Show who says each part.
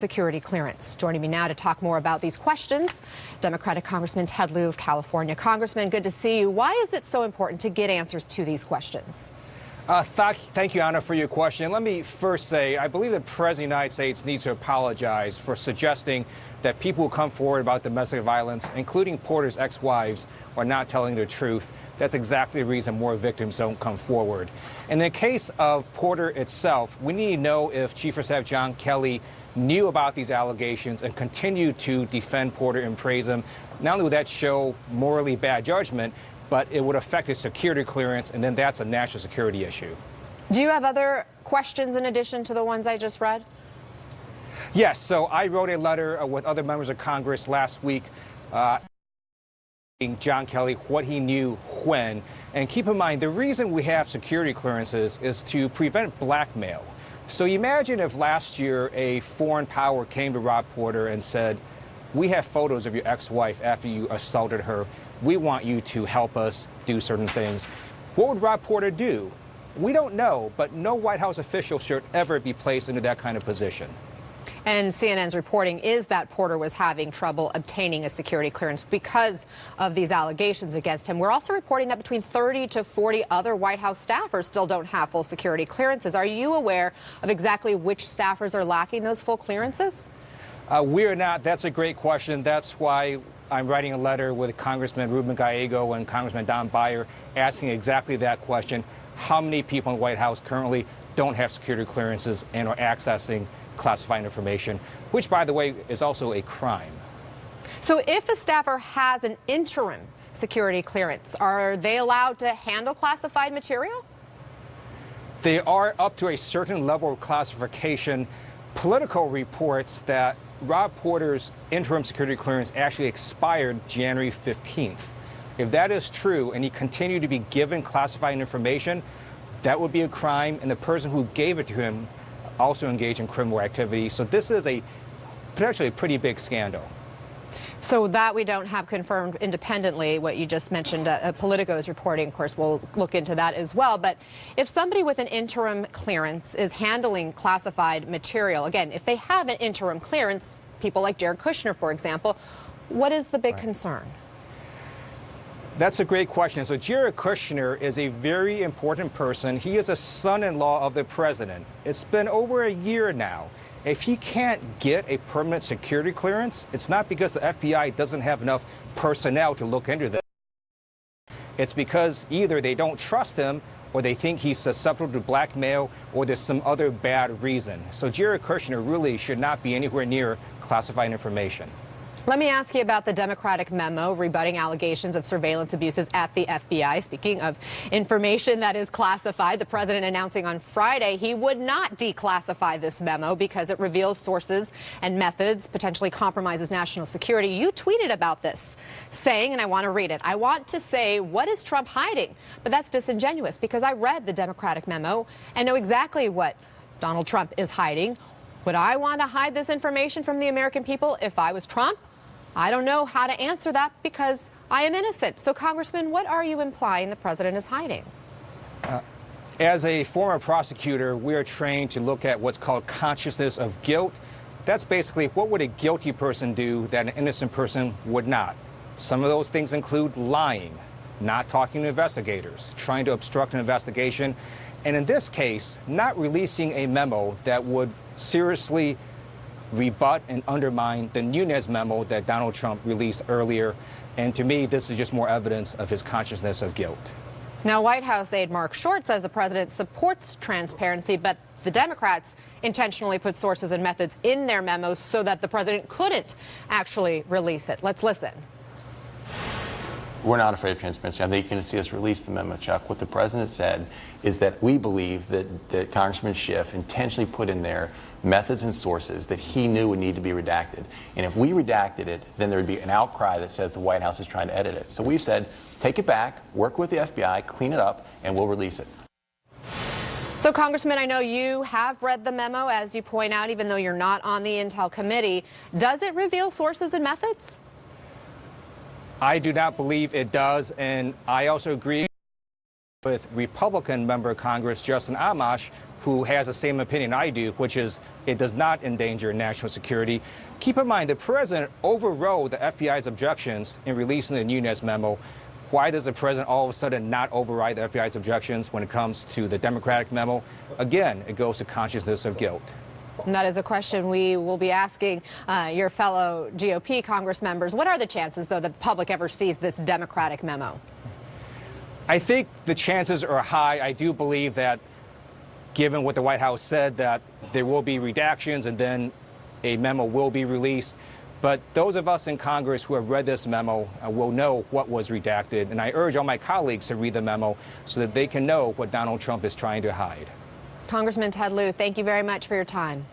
Speaker 1: security clearance. Joining me now to talk more about these questions, Democratic Congressman Ted Lieu of California. Congressman, good to see you. Why is it so important to get answers to these questions?
Speaker 2: Thank you, Anna, for your question. Let me first say, I believe the President of the United States needs to apologize for suggesting that people who come forward about domestic violence, including Porter's ex-wives, are not telling the truth. That's exactly the reason more victims don't come forward. In the case of Porter itself, we need to know if Chief of Staff John Kelly knew about these allegations and continued to defend Porter and praise him. Not only would that show morally bad judgment, but it would affect his security clearance, and then that's a national security issue.
Speaker 1: Do you have other questions in addition to the ones I just read?
Speaker 2: Yes, so I wrote a letter with other members of Congress last week asking John Kelly what he knew when. And keep in mind, the reason we have security clearances is to prevent blackmail. So imagine if last year a foreign power came to Rob Porter and said, we have photos of your ex-wife after you assaulted her. We want you to help us do certain things. What would Rob Porter do? We don't know, but no White House official should ever be placed into that kind of position.
Speaker 1: And CNN's reporting is that Porter was having trouble obtaining a security clearance because of these allegations against him. We're also reporting that between 30 to 40 other White House staffers still don't have full security clearances. Are you aware of exactly which staffers are lacking those full clearances?
Speaker 2: We're not. That's a great question. That's why I'm writing a letter with Congressman Ruben Gallego and Congressman Don Beyer asking exactly that question. How many people in the White House currently don't have security clearances and are accessing classified information, which, by the way, is also a crime.
Speaker 1: So if a staffer has an interim security clearance, are they allowed to handle classified material?
Speaker 2: They are up to a certain level of classification. Politico reports that Rob Porter's interim security clearance actually expired January 15th. If that is true and he continued to be given classified information, that would be a crime, and the person who gave it to him also engaged in criminal activity. So this is potentially a pretty big scandal.
Speaker 1: So that we don't have confirmed independently, what you just mentioned, Politico is reporting. Of course, we'll look into that as well. But if somebody with an interim clearance is handling classified material, again, if they have an interim clearance, people like Jared Kushner, for example, what is the big concern?
Speaker 2: That's a great question. So Jared Kushner is a very important person. He is a son-in-law of the president. It's been over a year now. If he can't get a permanent security clearance, it's not because the FBI doesn't have enough personnel to look into this. It's because either they don't trust him, or they think he's susceptible to blackmail, or there's some other bad reason. So Jared Kushner really should not be anywhere near classified information.
Speaker 1: Let me ask you about the Democratic memo rebutting allegations of surveillance abuses at the FBI. Speaking of information that is classified, the president announcing on Friday he would not declassify this memo because it reveals sources and methods, potentially compromises national security. You tweeted about this, saying, and I want to read it, I want to say, what is Trump hiding? But that's disingenuous because I read the Democratic memo and know exactly what Donald Trump is hiding. Would I want to hide this information from the American people if I was Trump? I don't know how to answer that because I am innocent. So, Congressman, what are you implying the president is hiding?
Speaker 2: As a former prosecutor, we are trained to look at what's called consciousness of guilt. That's basically what would a guilty person do that an innocent person would not. Some of those things include lying, not talking to investigators, trying to obstruct an investigation, and in this case, not releasing a memo that would seriously rebut and undermine the Nunes memo that Donald Trump released earlier. And to me, this is just more evidence of his consciousness of guilt.
Speaker 1: Now, White House aide Mark Short says the president supports transparency, but the Democrats intentionally put sources and methods in their memos so that the president couldn't actually release it. Let's listen.
Speaker 3: We're not afraid of transparency. I think you're going to see us release the memo, Chuck. What the president said is that we believe that Congressman Schiff intentionally put in there methods and sources that he knew would need to be redacted. And if we redacted it, then there would be an outcry that says the White House is trying to edit it. So we've said, take it back, work with the FBI, clean it up, and we'll release it.
Speaker 1: So, Congressman, I know you have read the memo, as you point out, even though you're not on the Intel Committee. Does it reveal sources and methods?
Speaker 2: I do not believe it does, and I also agree with Republican member of Congress Justin Amash who has the same opinion I do, which is it does not endanger national security. Keep in mind, the president overrode the FBI's objections in releasing the Nunes memo. Why does the president all of a sudden not override the FBI's objections when it comes to the Democratic memo? Again, it goes to consciousness of guilt.
Speaker 1: And that is a question we will be asking your fellow GOP Congress members. What are the chances, though, that the public ever sees this Democratic memo?
Speaker 2: I think the chances are high. I do believe that, given what the White House said, that there will be redactions and then a memo will be released. But those of us in Congress who have read this memo will know what was redacted. And I urge all my colleagues to read the memo so that they can know what Donald Trump is trying to hide.
Speaker 1: Congressman Ted Lieu, thank you very much for your time.